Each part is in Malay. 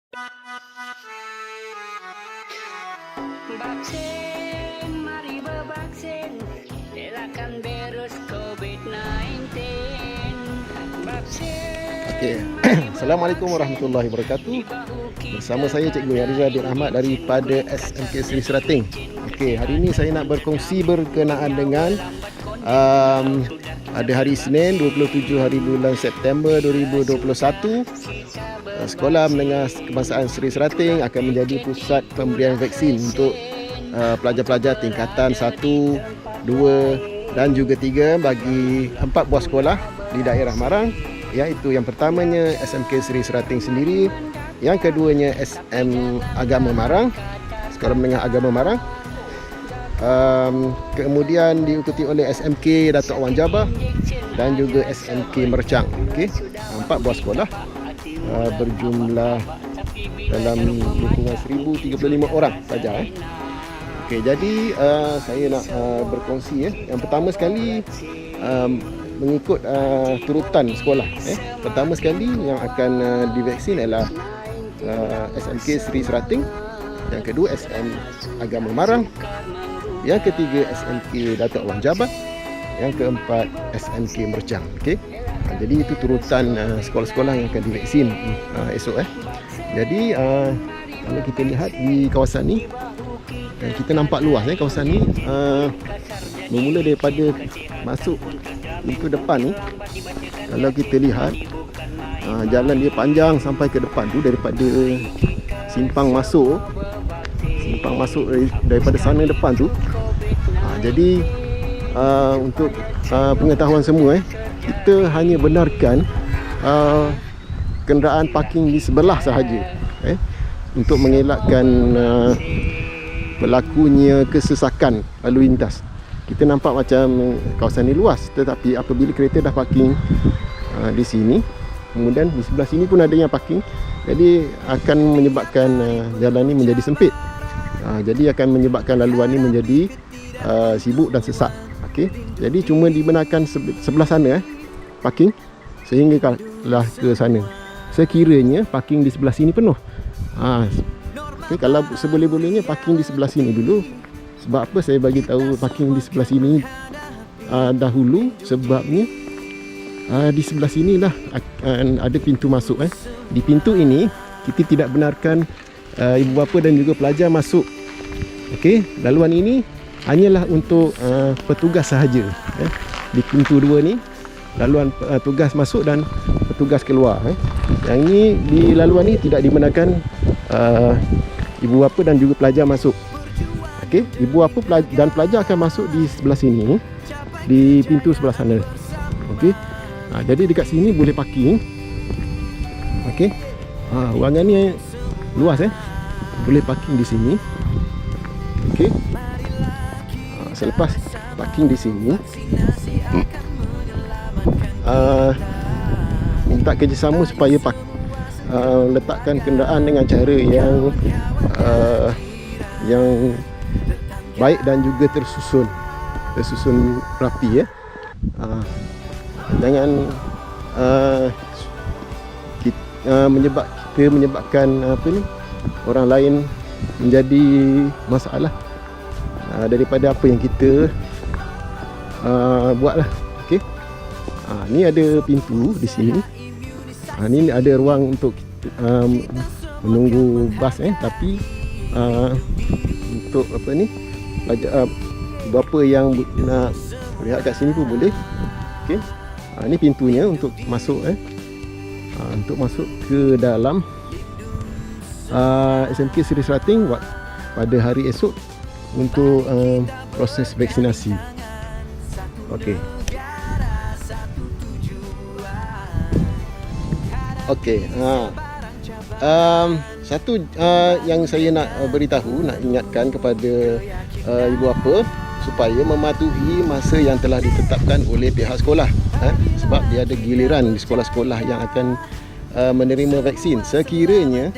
Vaksin, mari bervaksin, elakkan virus COVID-19. Vaksin. Okey. Assalamualaikum warahmatullahi wabarakatuh. Bersama saya Cikgu Yarizal bin Ahmad daripada SMK Seri Serating. Okey, hari ini saya nak berkongsi berkenaan dengan ada hari Isnin 27 hari bulan September 2021. Sekolah Menengah Kebangsaan Seri Serating akan menjadi pusat pemberian vaksin untuk pelajar-pelajar tingkatan 1, 2 dan juga 3 bagi 4 buah sekolah di daerah Marang, iaitu yang pertamanya SMK Seri Serating sendiri, yang keduanya SM Agama Marang, Sekolah Menengah Agama Marang, kemudian diikuti oleh SMK Datuk Wan Jabah dan juga SMK Mercang. Okey, 4 buah sekolah berjumlah dalam lingkungan 1035 orang saja. Okey, jadi saya nak berkongsi. Yang pertama sekali mengikut turutan sekolah. Pertama sekali yang akan divaksin ialah SMK Seri Serating, yang kedua SM Agama Marang, yang ketiga SMK Datuk Wan Jabah, yang keempat SMK Mercang. Okey. Jadi itu turutan sekolah-sekolah yang akan divaksin esok. Jadi kalau kita lihat di kawasan ni, kita nampak luas kawasan ni, bermula daripada masuk pintu depan ni. Kalau kita lihat jalan dia panjang sampai ke depan tu, daripada simpang masuk daripada sana depan tu. Jadi untuk pengetahuan semua, kita hanya benarkan kenderaan parking di sebelah sahaja, untuk mengelakkan berlakunya kesesakan lalu lintas. Kita nampak macam kawasan ni luas, tetapi apabila kereta dah parking di sini, kemudian di sebelah sini pun ada yang parking, jadi akan menyebabkan jalan ni menjadi sempit. Jadi akan menyebabkan laluan ni menjadi sibuk dan sesak. Okey, jadi cuma dibenarkan sebelah sana parking sehinggalah ke sana. Sekiranya parking di sebelah sini penuh, okay, kalau seboleh-bolehnya parking di sebelah sini dulu. Sebab apa saya bagi tahu parking di sebelah sini dahulu? Sebabnya di sebelah sinilah ada pintu masuk. Di pintu ini kita tidak benarkan ibu bapa dan juga pelajar masuk. Okey, laluan ini hanyalah untuk petugas sahaja. Di pintu 2 ni laluan tugas masuk dan petugas keluar. Yang ini, di laluan ni tidak dibenarkan ibu bapa dan juga pelajar masuk. Okey, ibu bapa dan pelajar akan masuk di sebelah sini, di pintu sebelah sana. Okey, jadi dekat sini boleh parking. Okey, ruangan ni luas, boleh parking di sini. Okey, selepas parking di sini, minta kerjasama supaya letakkan kenderaan dengan cara yang baik dan juga tersusun rapi. Jangan menyebabkan orang lain menjadi masalah daripada apa yang kita buatlah. Okey. Ni ada pintu di sini. Ni ada ruang untuk menunggu bas, tapi untuk pelajar bapa yang nak lihat kat sini pun boleh. Okey. Ni pintunya untuk masuk, untuk masuk ke dalam SMK Seri Serating pada hari esok untuk proses vaksinasi. Okey. Okey. Satu yang saya nak beritahu, nak ingatkan kepada ibu bapa supaya mematuhi masa yang telah ditetapkan oleh pihak sekolah. Sebab dia ada giliran di sekolah-sekolah yang akan menerima vaksin. Sekiranya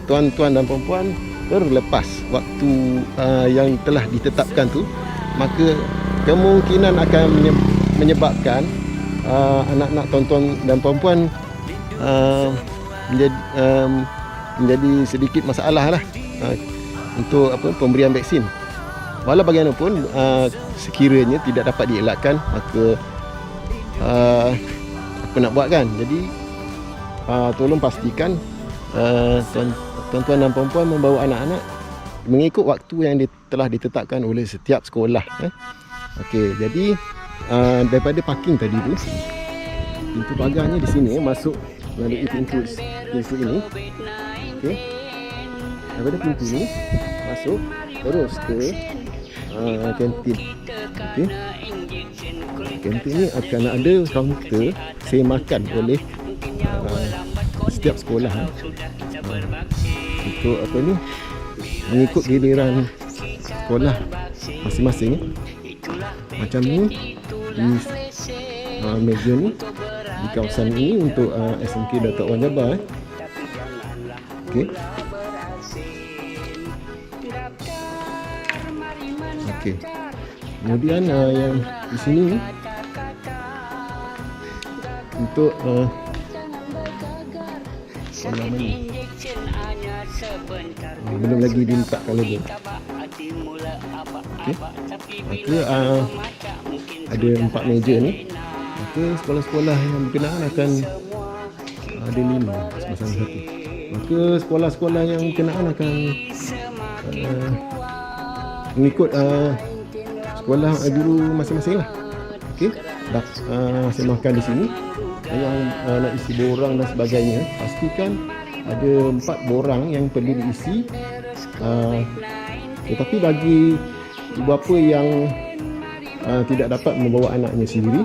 tuan-tuan dan puan-puan terlepas waktu yang telah ditetapkan tu, maka kemungkinan akan menyebabkan anak-anak tuan-tuan dan puan-puan menjadi sedikit masalah lah untuk pemberian vaksin. Walau bagaimanapun sekiranya tidak dapat dielakkan, maka apa nak buat kan. Jadi tolong pastikan tuan-tuan dan puan-puan membawa anak-anak mengikut waktu yang telah ditetapkan oleh setiap sekolah. Okey, jadi daripada parking tadi tu, pintu pagarnya di sini masuk melalui pintu ini. Okey, daripada pintu ni masuk terus ke kantin. Okey, kantin ni akan ada kaunter sedia makan oleh setiap sekolah untuk mengikut giliran sekolah masing-masing. Macam ni di meja ni di kawasan ini untuk SMK Datuk Wan Jabar. Okey. Okey. Kemudian yang di sini untuk nama ni belum lagi diletakkan label. Okey. Maka ada 4 meja ni. Maka sekolah-sekolah yang berkenaan akan ada 5 sepasang satu. Maka sekolah-sekolah yang berkenaan akan mengikut sekolah guru masing-masing lah. Okey. Dah saya makan di sini. Yang nak isi borang dan sebagainya, pastikan ada 4 borang yang perlu diisi. Tetapi bagi ibu bapa yang tidak dapat membawa anaknya sendiri,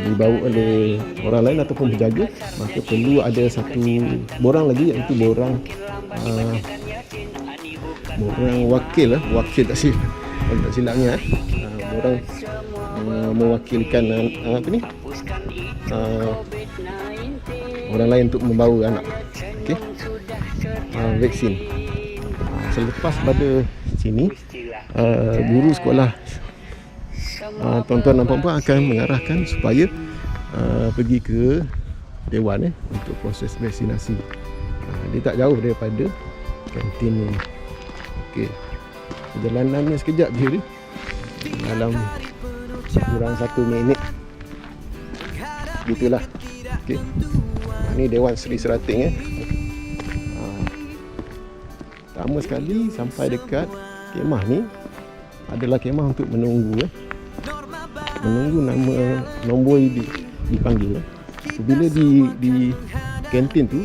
dibawa oleh orang lain ataupun berjaga, maka perlu ada 1 borang lagi, iaitu borang wakil tak silapnya borang mewakilkan orang lain untuk membawa anak vaksin. Selepas pada sini, guru sekolah tuan-tuan dan puan-puan akan mengarahkan supaya pergi ke dewan untuk proses vaksinasi. Dia tak jauh daripada kantin ni. Okey, perjalanannya sekejap je ni, dalam kurang 1 minit gitulah. Okey, ni Dewan Seri Serating. Pertama sekali sampai dekat kemah ni adalah kemah untuk menunggu nama nombor dipanggil. Bila di kantin tu,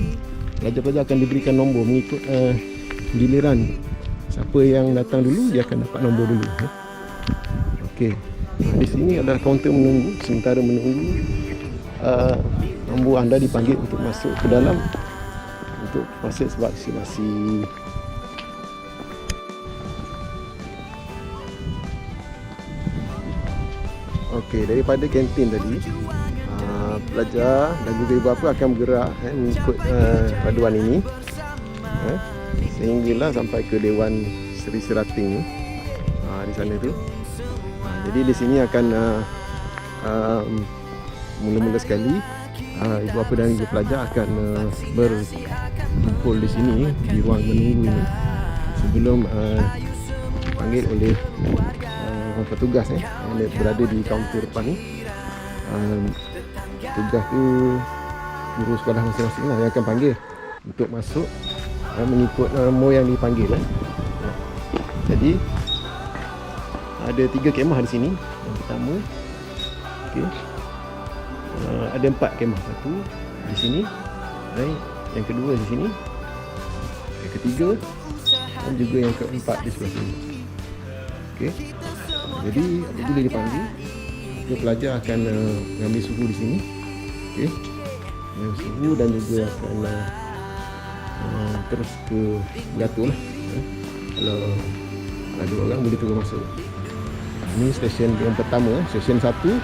pelajar-pelajar akan diberikan nombor mengikut giliran. Siapa yang datang dulu, dia akan dapat nombor dulu. Okey, di sini ada kaunter menunggu. Sementara menunggu, nombor anda dipanggil untuk masuk ke dalam untuk proses vaksinasi. Okey, daripada kantin tadi, pelajar dan juga ibu bapa akan bergerak mengikut paduan ini sehinggalah sampai ke Dewan Seri Serating ni, di sana tu. Jadi di sini akan mula-mula sekali ibu bapa dan juga pelajar akan berkumpul di sini di ruang menunggu ini sebelum dipanggil oleh petugas yang berada di kaunter depan ni. Petugas tu guru sekolah masing-masing lah yang akan panggil untuk masuk mengikut nombor yang dipanggil. Jadi ada 3 kemah di sini. Yang pertama, okey, ada 4 kemah. Satu di sini, yang kedua di sini, yang ketiga dan juga yang keempat di sebelah sini. Okey. Jadi apabila dipanggil, pelajar akan mengambil suhu di sini. Okey. Yang suhu dan juga akan terus ke beratur lah. Kalau ada orang boleh terus masuk. Ini stesen yang pertama, stesen 1,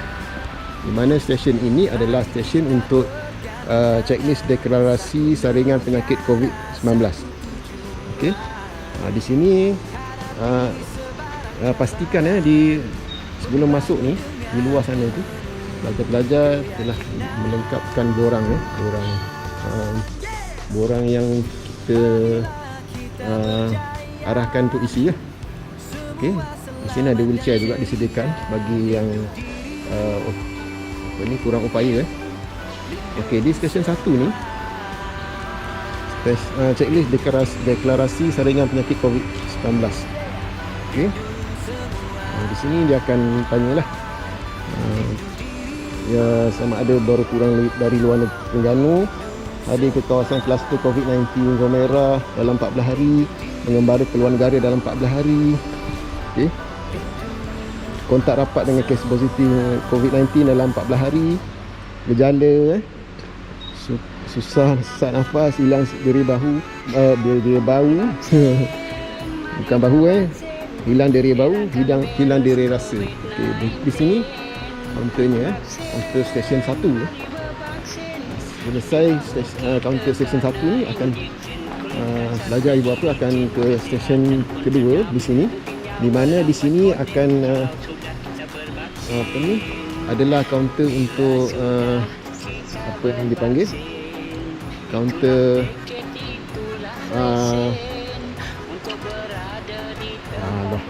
di mana stesen ini adalah stesen untuk checklist deklarasi saringan penyakit COVID-19. Okey. Di sini pastikan di sebelum masuk ni, di luar sana tu, pelajar-pelajar telah melengkapkan borang borang yang kita arahkan untuk isi lah. Okey, di sini ada wheelchair juga disediakan bagi yang kurang upaya. Okey, di stesen 1 ni checklist deklarasi saringan penyakit COVID-19. Okey. Di sini dia akan tanyalah ya sama ada baru pulang dari luar Terengganu, ada ke kawasan kluster COVID-19 zon merah dalam 14 hari, mengembara ke luar negara dalam 14 hari. Okey. Kontak rapat dengan kes positif COVID-19 dalam 14 hari. Gejala susah sesak nafas, hilang deri bau bukan bahu hilang deri bau, hilang deri rasa. Okey, di sini kaunternya, kaunter stesen 1. Selesai kaunter stesen 1 ni akan pelajar ibu bapa akan ke stesen kedua di sini, di mana di sini akan adalah kaunter untuk apa yang dipanggil kaunter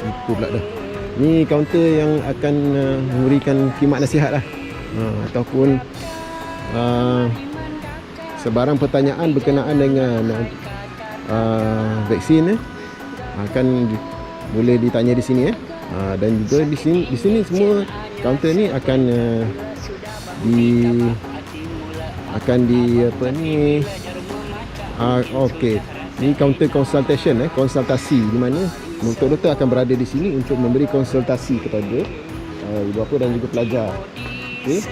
itu pula dah. Ni kaunter yang akan memberikan khidmat nasihat lah, ataupun sebarang pertanyaan berkenaan dengan vaksin akan boleh ditanya di sini dan juga di sini semua kaunter ni akan okey. Ni kaunter consultation konsultasi, di mana doktor-doktor akan berada di sini untuk memberi konsultasi kepada ibu bapa dan juga pelajar. Okey.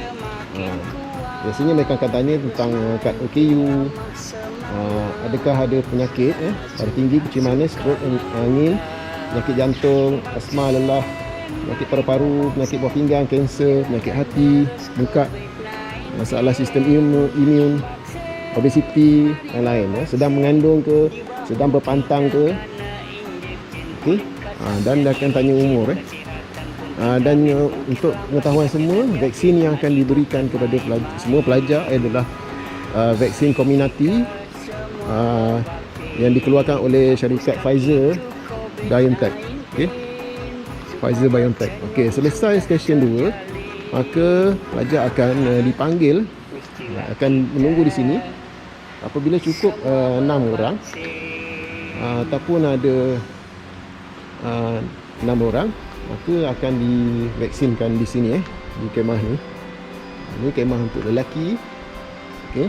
Biasanya mereka akan tanya tentang kad OKU, adakah ada penyakit darah tinggi, kencing manis, stroke, angin, penyakit jantung, asma, lelah, penyakit paru-paru, penyakit buah pinggang, kanser, penyakit hati, bengkak, masalah sistem imun, obesiti dan lain, sedang mengandung ke, sedang berpantang ke. Okey. Dan dia akan tanya umur dan untuk pengetahuan semua, vaksin yang akan diberikan kepada semua pelajar adalah vaksin Comirnaty yang dikeluarkan oleh syarikat Pfizer BioNTech. Okey. Pfizer BioNTech. Okey, selesai stesen 2, maka pelajar akan dipanggil, akan menunggu di sini. Apabila cukup 6 orang ataupun ada 6 orang, maka akan divaksinkan di sini di kemah ni. Ini kemah untuk lelaki. Okey.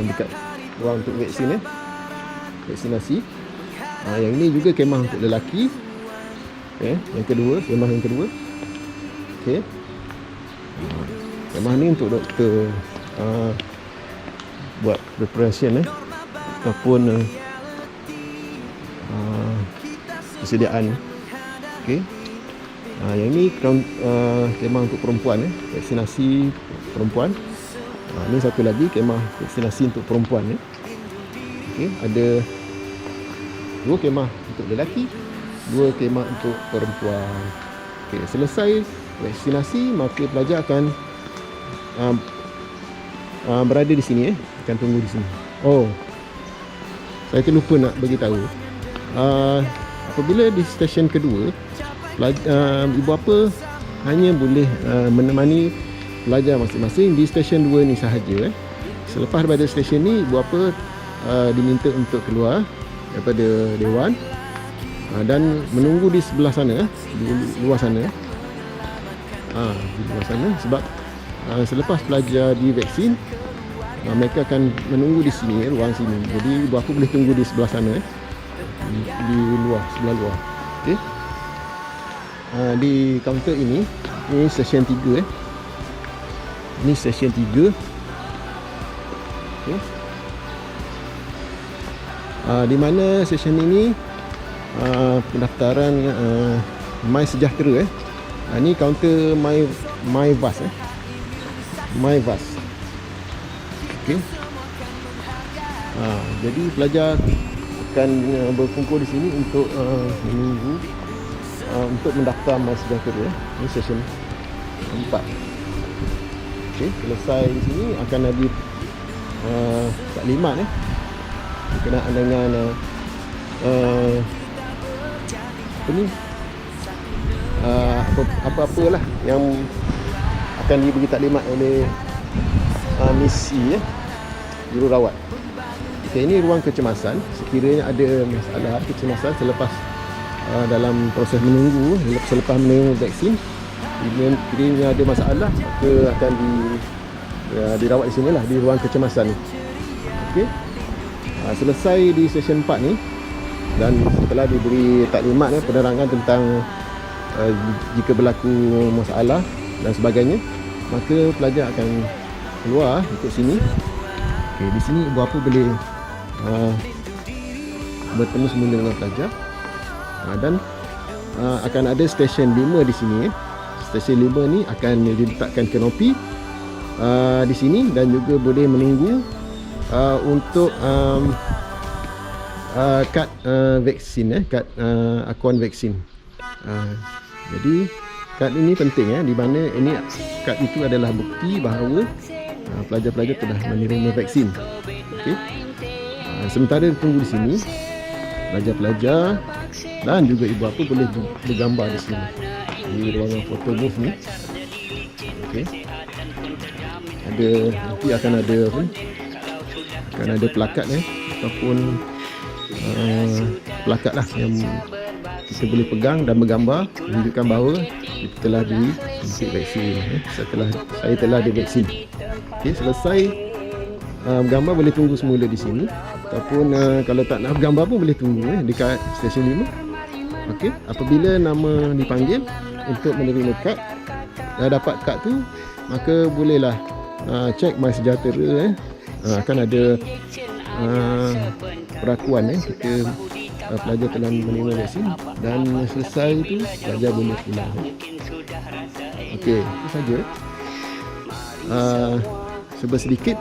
Dekat ruang untuk vaksin vaksinasi. Yang ini juga kemah untuk lelaki. Okey, yang kedua, kemah yang kedua. Okey. Kemah ni untuk doktor buat preparation ataupun persediaan. Okey. Yang ni kemah untuk perempuan vaksinasi perempuan. Ni satu lagi kemah vaksinasi untuk perempuan Okey, ada 2 kemah untuk lelaki, 2 kemah untuk perempuan. Okey, selesai vaksinasi, maka pelajar akan berada di sini akan tunggu di sini. Saya terlupa nak bagi tahu. Apabila di stesen kedua, ibu bapa hanya boleh menemani pelajar masing-masing di stesen 2 ni sahaja. Selepas daripada stesen ni, ibu bapa diminta untuk keluar daripada dewan dan menunggu di sebelah sana, di luar sana. Di luar sana, sebab selepas pelajar divaksin, mereka akan menunggu di sini, ruang sini. Jadi ibu bapa boleh tunggu di sebelah sana, di luar, sebelah luar. Okey. Di kaunter ini stesen 3 Ini stesen 3. Okey. Di mana stesen ini pendaftaran My Sejahtera Ini kaunter MyVas MyVas. Okey. Jadi pelajar akan berkumpul di sini untuk menunggu untuk mendaftar My Sejahtera. Ini stesen 4. Okey, selesai di sini akan ada taklimat berkenaan dengan apa-apalah yang akan diberi taklimat oleh misi jururawat. Okay, ini ruang kecemasan. Sekiranya ada masalah kecemasan selepas dalam proses menunggu, selepas menunggu vaksin, sekiranya ada masalah, maka akan dirawat di sinilah, di ruang kecemasan ni. Okey. Selesai di session 4 ni, dan setelah diberi taklimat penerangan tentang jika berlaku masalah dan sebagainya, maka pelajar akan keluar ikut sini. Okey, di sini ibu bapa boleh bertemu semula dengan pelajar. Dan akan ada stesen 5 di sini. Stesen 5 ni akan diletakkan kanopi di sini, dan juga boleh menunggu untuk kad vaksin, kad akuan vaksin. Jadi kad ini penting, di mana ini kad itu adalah bukti bahawa pelajar-pelajar telah menerima vaksin. Okey. Sementara tunggu di sini, pelajar-pelajar dan juga ibu bapa boleh bergambar di sini, di ruangan foto booth ni. Okey. Nanti akan ada plakat ataupun plakat lah yang kita boleh pegang dan bergambar menunjukkan bahawa kita telah disuntik vaksin. Saya telah divaksin. Okey, selesai bergambar boleh tunggu semula di sini, ataupun kalau tak nak bergambar pun boleh tunggu dekat stesen 5. Okey, apabila nama dipanggil untuk menerima kad, dah dapat kad tu, maka bolehlah cek MySejahtera. Akan ada perakuan kita pelajar telah menerima vaksin, dan selesai itu pelajar boleh pulang. Okey, itu saja sedikit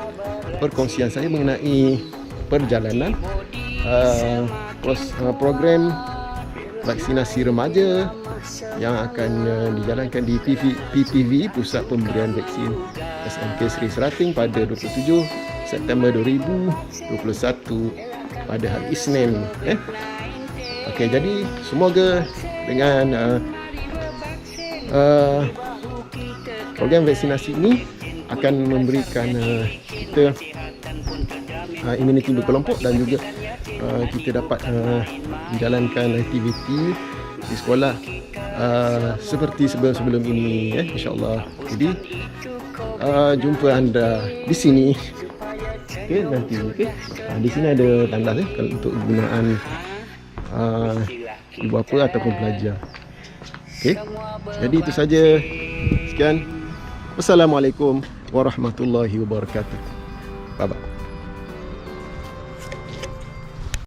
perkongsian saya mengenai perjalanan program vaksinasi remaja yang akan dijalankan di PPV, Pusat Pemberian Vaksin SMK Seri Serating, pada 27 September 2021 pada hari Isnin. Okey, jadi semoga dengan program vaksinasi ini akan memberikan kita imuniti berkelompok, dan juga kita dapat menjalankan aktiviti di sekolah seperti sebelum-sebelum ini, insya-Allah. Jadi jumpa anda di sini. Okey, nanti di sini ada tanda untuk gunaan ibu bapa ataupun pelajar. Okey. Jadi itu saja. Sekian. Wassalamualaikum warahmatullahi wabarakatuh. Bye bye.